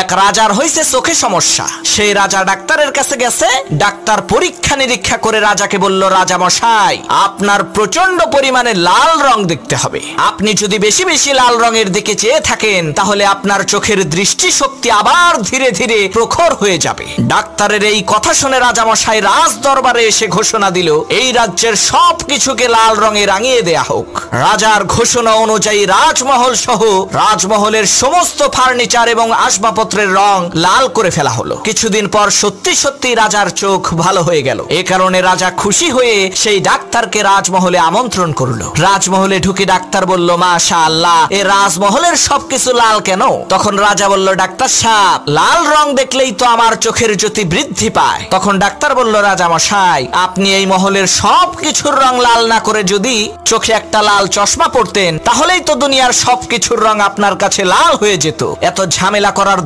এক রাজার হইছে চোখে সমস্যা। সেই রাজা ডাক্তারের কাছে গেছে। ডাক্তার পরীক্ষা নিরীক্ষা করে রাজাকে বলল, রাজা মশাই, আপনার প্রচন্ড পরিমাণে লাল রং দেখতে হবে। আপনি যদি বেশি বেশি লাল রঙের দিকে চেয়ে থাকেন তাহলে আপনার চোখের দৃষ্টিশক্তি আবার ধীরে ধীরে প্রখর হয়ে যাবে। ডাক্তারের এই কথা শুনে রাজা মশাই রাজ দরবারে এসে ঘোষণা দিল, এই রাজ্যের সব কিছুকে লাল রঙে রাঙিয়ে দেয়া হোক। রাজার ঘোষণা অনুযায়ী রাজমহল সহ রাজমহলের সমস্ত ফার্নিচার এবং আসবাবপত্রের রং লাল করে ফেলা হলো। কিছুদিন পর সত্যি সত্যি রাজার চোখ ভালো হয়ে গেল। এ কারণে রাজা খুশি হয়ে সেই ডাক্তারকে রাজমহলে আমন্ত্রণ করলো। রাজমহলে ঢুকে ডাক্তার বলল, মাশাআল্লাহ, এ রাজমহলের সবকিছু লাল কেন? তখন রাজা বলল, ডাক্তার সাহেব, লাল রং দেখলেই তো আমার চোখের জ্যোতি বৃদ্ধি পায়। তখন ডাক্তার বলল, রাজা মশাই, আপনি এই মহলের সব কিছুর রং লাল না করে যদি চোখে একটা লাল চশমা পড়তেন তাহলেই তো দুনিয়ার সবকিছুর রং আপনার কাছে লাল হয়ে যেত। এত ঝামেলা করার